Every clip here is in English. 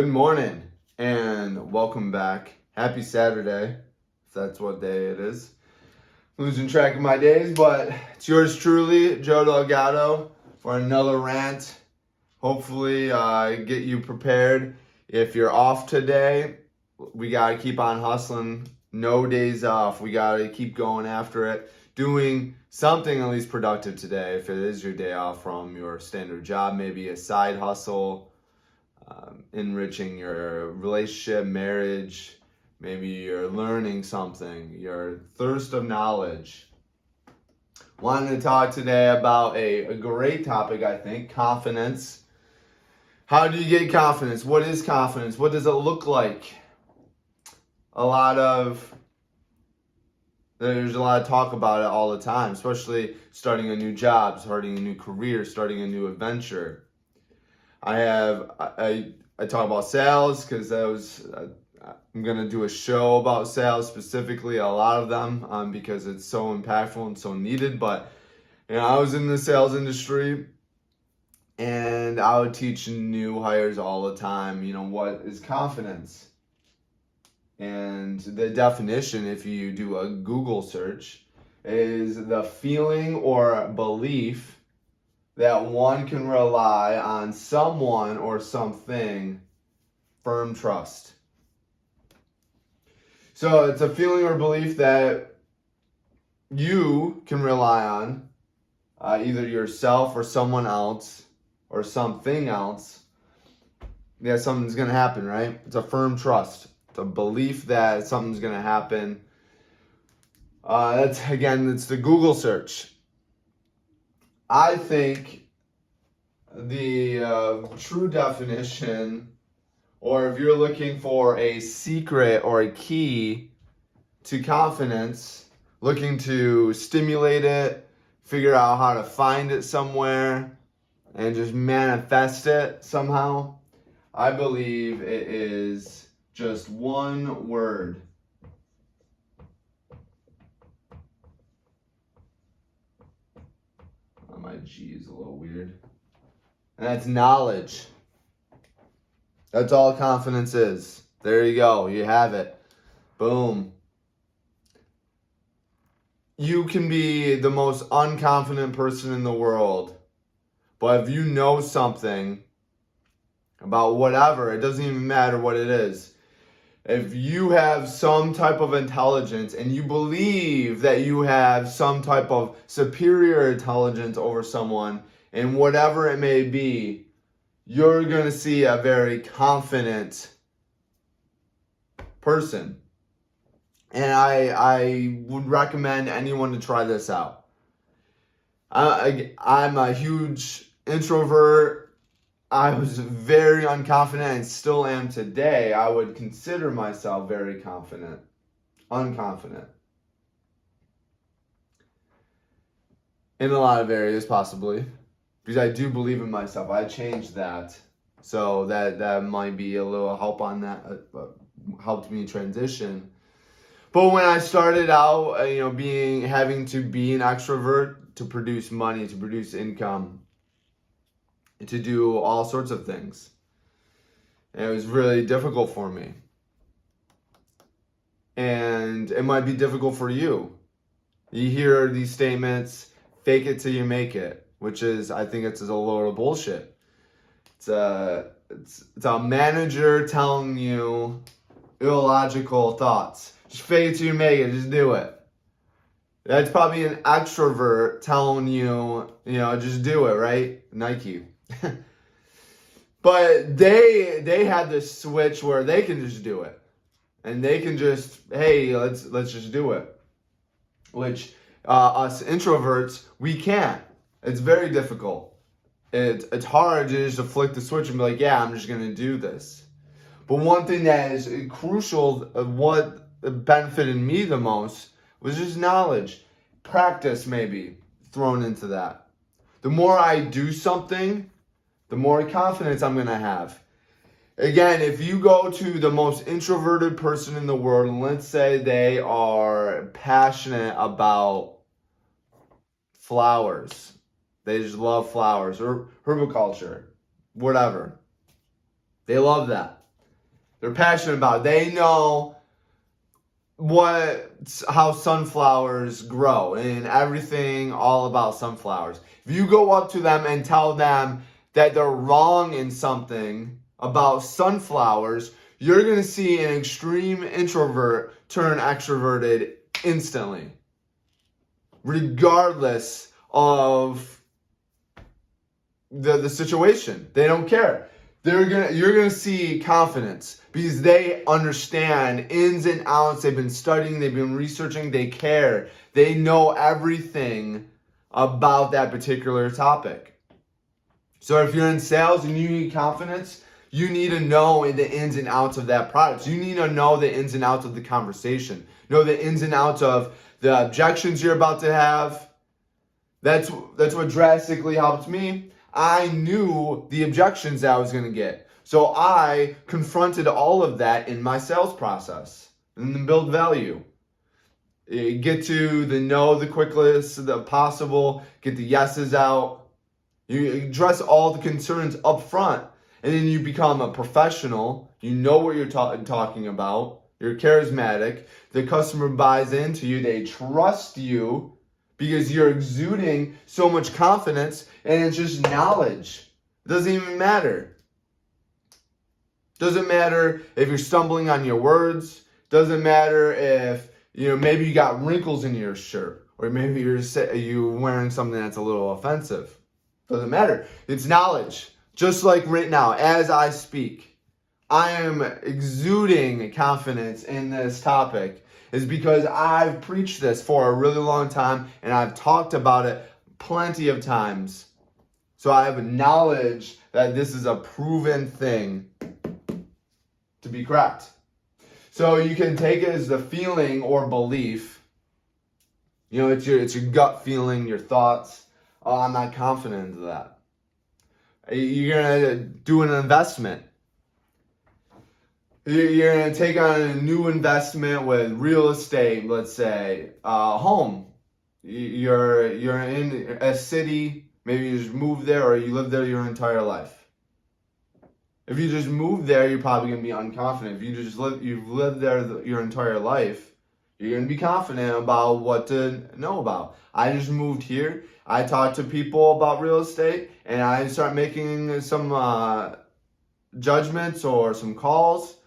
Good morning and welcome back. Happy Saturday, if that's what day it is. Losing track of my days, but it's yours truly, Joe Delgado, for another rant. Hopefully get you prepared. If you're off today, we got to keep on hustling. No days off. We got to keep going after it. Doing something at least productive today if it is your day off from your standard job, maybe a side hustle. Enriching your relationship, marriage, maybe you're learning something, your thirst of knowledge. Wanted to talk today about a great topic, I think, confidence. How do you get confidence? What is confidence? What does it look like? There's a lot of talk about it all the time, especially starting a new job, starting a new career, starting a new adventure. I talk about sales because I'm going to do a show about sales, specifically a lot of them, because it's so impactful and so needed. But I was in the sales industry and I would teach new hires all the time, what is confidence? And the definition, if you do a Google search, is the feeling or belief that one can rely on someone or something, firm trust. So it's a feeling or belief that you can rely on either yourself or someone else or something else. Yeah, something's going to happen, right? It's a firm trust. It's a belief that something's going to happen. It's the Google search. I think the true definition, or if you're looking for a secret or a key to confidence, looking to stimulate it, figure out how to find it somewhere, and just manifest it somehow, I believe it is just one word. My G is a little weird. And that's knowledge. That's all confidence is. There you go. You have it. Boom. You can be the most unconfident person in the world, but if you know something about whatever, it doesn't even matter what it is. If you have some type of intelligence and you believe that you have some type of superior intelligence over someone, and whatever it may be, you're going to see a very confident person. And I would recommend anyone to try this out. I'm a huge introvert. I was very unconfident and still am today. I would consider myself very unconfident. In a lot of areas, possibly. Because I do believe in myself. I changed that. So that might be a little help on that, helped me transition. But when I started out, having to be an extrovert to produce money, to produce income, to do all sorts of things. And it was really difficult for me. And it might be difficult for you. You hear these statements, fake it till you make it, which is, I think it's a load of bullshit. It's a manager telling you illogical thoughts. Just fake it till you make it, just do it. That's probably an extrovert telling you, just do it, right? Nike. But they had this switch where they can just do it, and they can just, hey, let's just do it. Which us introverts, we can't. It's very difficult. It's hard to just flick the switch and be like, yeah, I'm just gonna do this. But one thing that is crucial, what benefited me the most, was just knowledge, practice maybe thrown into that. The more I do something, the more confidence I'm going to have. Again, if you go to the most introverted person in the world, and let's say they are passionate about flowers, they just love flowers or herbiculture, whatever. They love that. They're passionate about it. They know how sunflowers grow and everything all about sunflowers. If you go up to them and tell them that they're wrong in something about sunflowers, you're going to see an extreme introvert turn extroverted instantly, regardless of the situation. They don't care. You're gonna see confidence because they understand ins and outs. They've been studying, they've been researching, they care. They know everything about that particular topic. So if you're in sales and you need confidence, you need to know the ins and outs of that product. You need to know the ins and outs of the conversation. Know the ins and outs of the objections you're about to have. That's what drastically helped me. I knew the objections that I was going to get. So I confronted all of that in my sales process and then build value. Get to the no the quickest the possible, get the yeses out. You address all the concerns up front, and then you become a professional. You know what you're talking about. You're charismatic. The customer buys into you. They trust you because you're exuding so much confidence, and it's just knowledge. It doesn't even matter. Doesn't matter if you're stumbling on your words. Doesn't matter if maybe you got wrinkles in your shirt, or maybe you're wearing something that's a little offensive. Doesn't matter. It's knowledge. Just like right now, as I speak, I am exuding confidence in this topic. Is because I've preached this for a really long time and I've talked about it plenty of times. So I have knowledge that this is a proven thing to be correct. So you can take it as the feeling or belief. It's your gut feeling, your thoughts. Oh, I'm not confident in that. You're going to do an investment. You're going to take on a new investment with real estate, let's say, home. You're in a city, maybe you just moved there or you lived there your entire life. If you just moved there, you're probably going to be unconfident. If you've lived there your entire life, you're going to be confident about what to know about. I just moved here. I talked to people about real estate and I start making some judgments or some calls.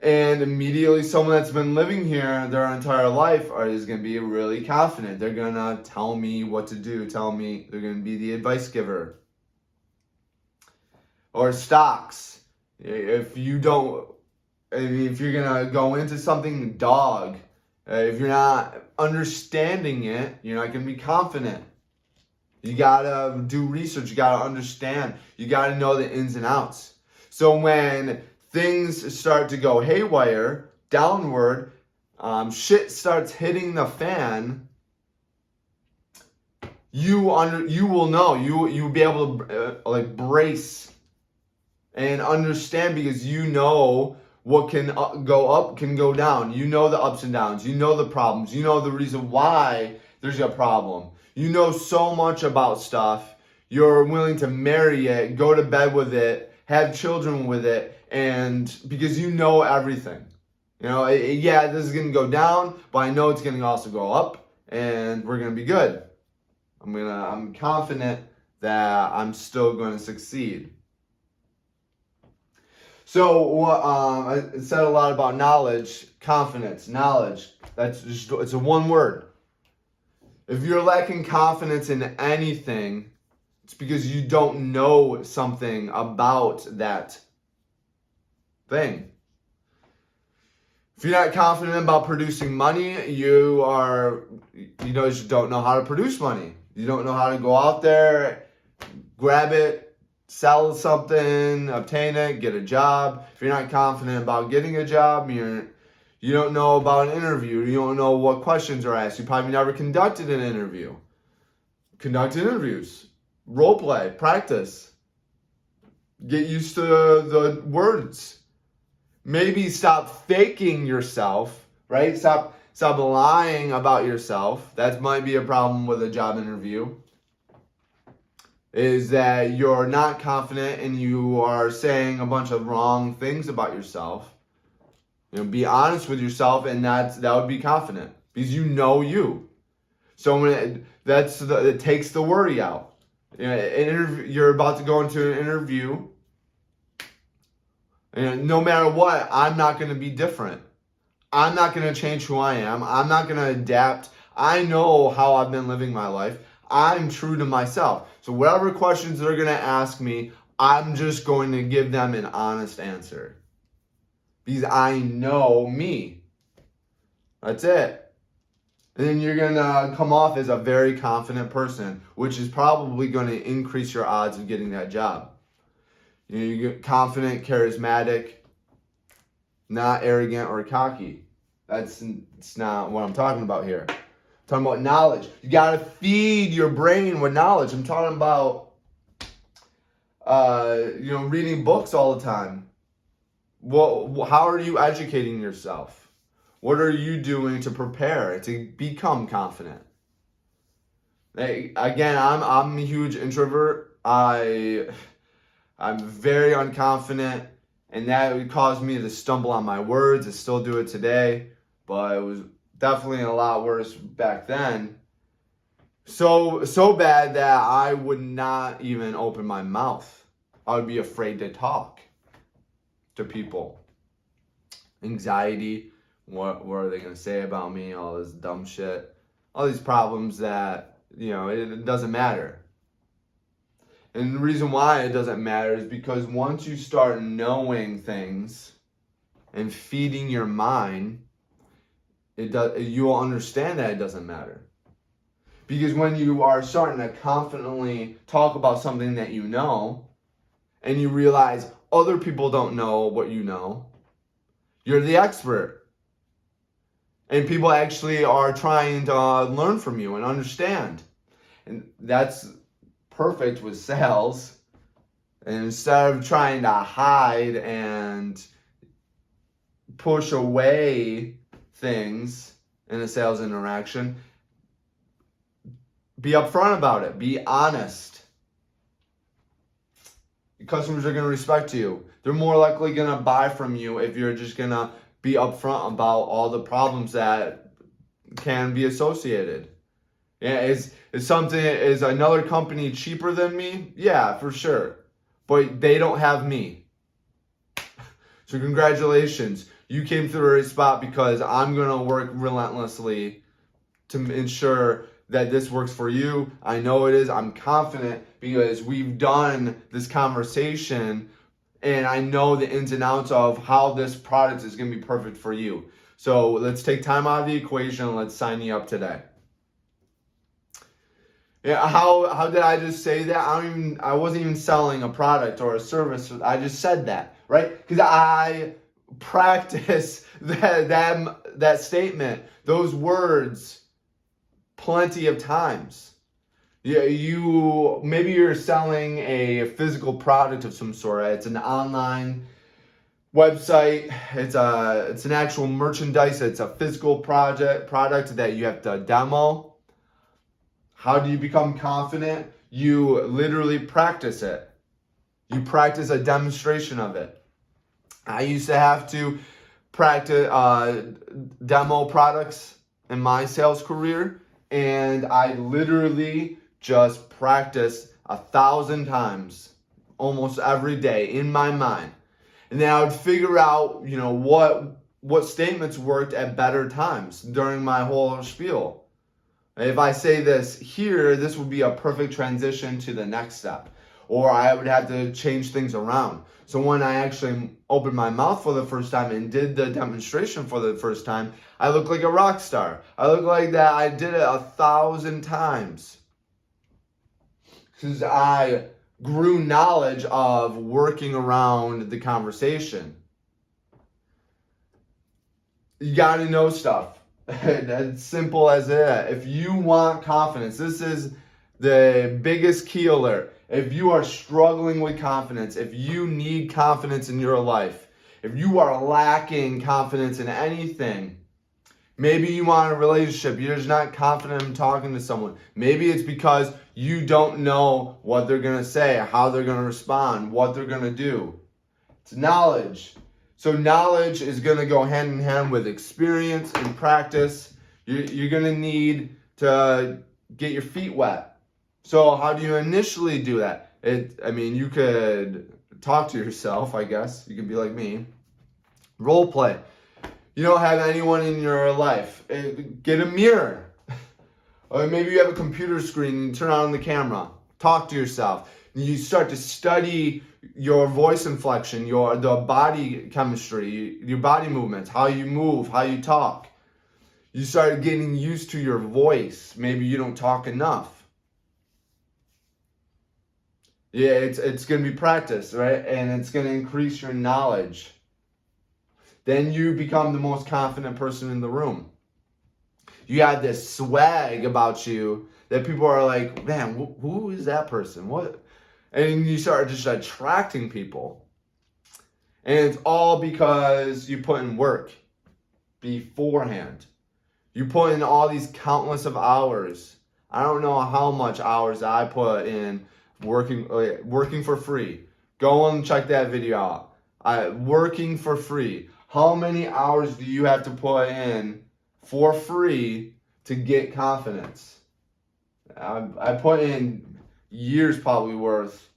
And immediately someone that's been living here their entire life is going to be really confident. They're going to tell me what to do. They're going to be the advice giver. Or stocks. If you're going to go into something dog, if you're not understanding it, you're not going to be confident. You got to do research. You got to understand. You got to know the ins and outs. So when things start to go haywire, downward, shit starts hitting the fan, you will know. You'll be able to brace and understand because you know what can go up, can go down. You know the ups and downs. You know the problems. You know the reason why there's a problem. You know so much about stuff. You're willing to marry it, go to bed with it, have children with it, and because you know everything. This is going to go down, but I know it's going to also go up, and we're going to be good. I'm confident that I'm still going to succeed. So I said a lot about knowledge, confidence, knowledge. It's a one word. If you're lacking confidence in anything, it's because you don't know something about that thing. If you're not confident about producing money, you just don't know how to produce money. You don't know how to go out there, grab it, sell something, obtain it, get a job. If you're not confident about getting a job, you don't know about an interview. You don't know what questions are asked. You probably never conducted an interview. Conduct interviews. Role play. Practice. Get used to the words. Maybe stop faking yourself, right? Stop lying about yourself. That might be a problem with a job interview. is that you're not confident and you are saying a bunch of wrong things about yourself. Be honest with yourself, and that would be confident because you know you. So it takes the worry out. You're about to go into an interview, and no matter what, I'm not going to be different. I'm not going to change who I am. I'm not going to adapt. I know how I've been living my life. I'm true to myself. So whatever questions they're going to ask me, I'm just going to give them an honest answer. Because I know me. That's it. And then you're going to come off as a very confident person, which is probably going to increase your odds of getting that job. You get confident, charismatic, not arrogant or cocky. It's not what I'm talking about here. I'm talking about knowledge. You got to feed your brain with knowledge. I'm talking about, reading books all the time. Well, how are you educating yourself? What are you doing to prepare to become confident? Again, I'm a huge introvert. I'm very unconfident, and that would cause me to stumble on my words. I still do it today, but it was definitely a lot worse back then. So bad that I would not even open my mouth. I would be afraid to talk to people. Anxiety, what are they going to say about me? All this dumb shit. All these problems that, it doesn't matter. And the reason why it doesn't matter is because once you start knowing things and feeding your mind, you will understand that it doesn't matter. Because when you are starting to confidently talk about something that you know, and you realize other people don't know what you know, you're the expert. And people actually are trying to learn from you and understand. And that's perfect with sales. And instead of trying to hide and push away things in a sales interaction, be upfront about it. Be honest. Your customers are going to respect you. They're more likely going to buy from you if you're just going to be upfront about all the problems that can be associated. Yeah, is another company cheaper than me? Yeah, for sure. But they don't have me. So congratulations. You came through the right spot because I'm going to work relentlessly to ensure that this works for you. I know it is. I'm confident because we've done this conversation and I know the ins and outs of how this product is going to be perfect for you. So let's take time out of the equation and let's sign you up today. Yeah, how did I just say that? I wasn't even selling a product or a service. I just said that, right? Because I practice that statement, those words, plenty of times. Yeah, maybe you're selling a physical product of some sort. Right? It's an online website. It's an actual merchandise. It's a physical product that you have to demo. How do you become confident? You literally practice it. You practice a demonstration of it. I used to have to practice demo products in my sales career, and I literally just practiced 1,000 times almost every day in my mind. And then I would figure out, what statements worked at better times during my whole spiel. If I say this here, this would be a perfect transition to the next step. Or I would have to change things around. So when I actually opened my mouth for the first time and did the demonstration for the first time, I look like a rock star. I look like that I did it 1,000 times. Because I grew knowledge of working around the conversation. You got to know stuff. As simple as that. If you want confidence, this is the biggest key alert. If you are struggling with confidence, if you need confidence in your life, if you are lacking confidence in anything, Maybe you want a relationship. You're just not confident in talking to someone. Maybe it's because you don't know what they're going to say, how they're going to respond, what they're going to do. It's knowledge. So knowledge is going to go hand in hand with experience and practice. You're going to need to get your feet wet. So how do you initially do that? You could talk to yourself, I guess. You could be like me. Role play. You don't have anyone in your life. Get a mirror. Or maybe you have a computer screen and you turn on the camera. Talk to yourself. You start to study your voice inflection, the body chemistry, your body movements, how you move, how you talk. You start getting used to your voice. Maybe you don't talk enough. Yeah, it's going to be practice, right? And it's going to increase your knowledge. Then you become the most confident person in the room. You have this swag about you that people are like, man, who is that person? What? And you start just attracting people. And it's all because you put in work beforehand. You put in all these countless of hours. I don't know how much hours I put in working for free. Go and check that video out. Working for free. How many hours do you have to put in for free to get confidence? I put in years probably worth,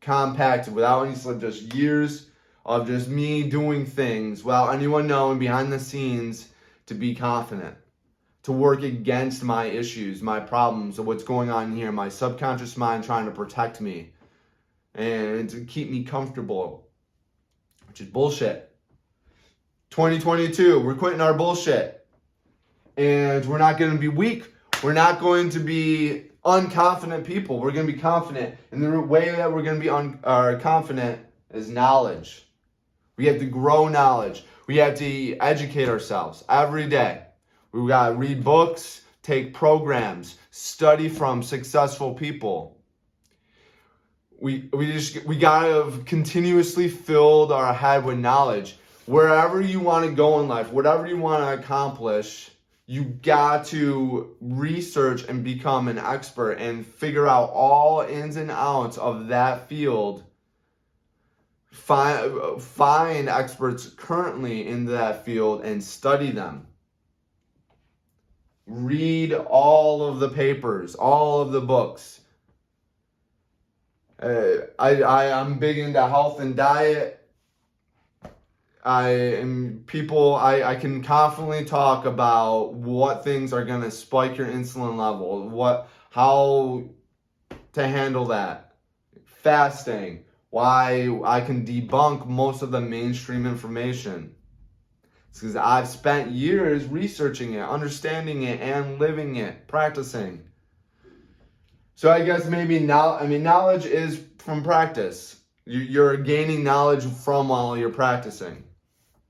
compacted without any slip, just years of just me doing things without anyone knowing behind the scenes to be confident, to work against my issues, my problems, of what's going on here, my subconscious mind trying to protect me and to keep me comfortable, which is bullshit. 2022, we're quitting our bullshit. And we're not going to be weak. We're not going to be unconfident people. We're going to be confident. And the way that we're going to be confident is knowledge. We have to grow knowledge. We have to educate ourselves every day. We got to read books, take programs, study from successful people. We got to have continuously filled our head with knowledge. Wherever you want to go in life, whatever you want to accomplish, you got to research and become an expert and figure out all ins and outs of that field. Find experts currently in that field and study them. Read all of the papers, all of the books. I'm big into health and diet. I can confidently talk about what things are going to spike your insulin level, how to handle that. Fasting, why I can debunk most of the mainstream information. It's because I've spent years researching it, understanding it, and living it, practicing. So I guess maybe knowledge is from practice. You're gaining knowledge from while you're practicing.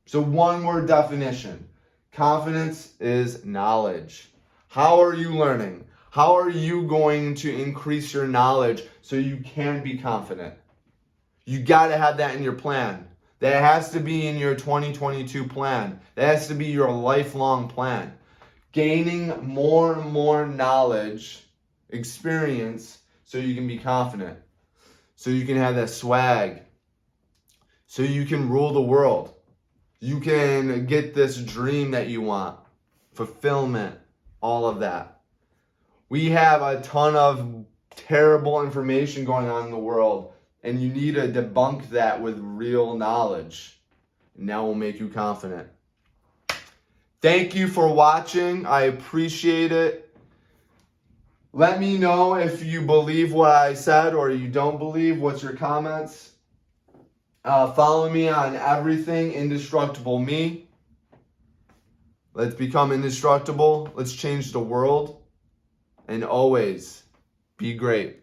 So one word definition. Confidence is knowledge. How are you learning? How are you going to increase your knowledge so you can be confident? You got to have that in your plan. That has to be in your 2022 plan. That has to be your lifelong plan. Gaining more and more knowledge, experience, so you can be confident. So you can have that swag. So you can rule the world. You can get this dream that you want. Fulfillment. All of that. We have a ton of terrible information going on in the world. And you need to debunk that with real knowledge. And that will make you confident. Thank you for watching. I appreciate it. Let me know if you believe what I said or you don't believe. What's your comments? Follow me on everything Indestructible Me. Let's become indestructible. Let's change the world. And always be great.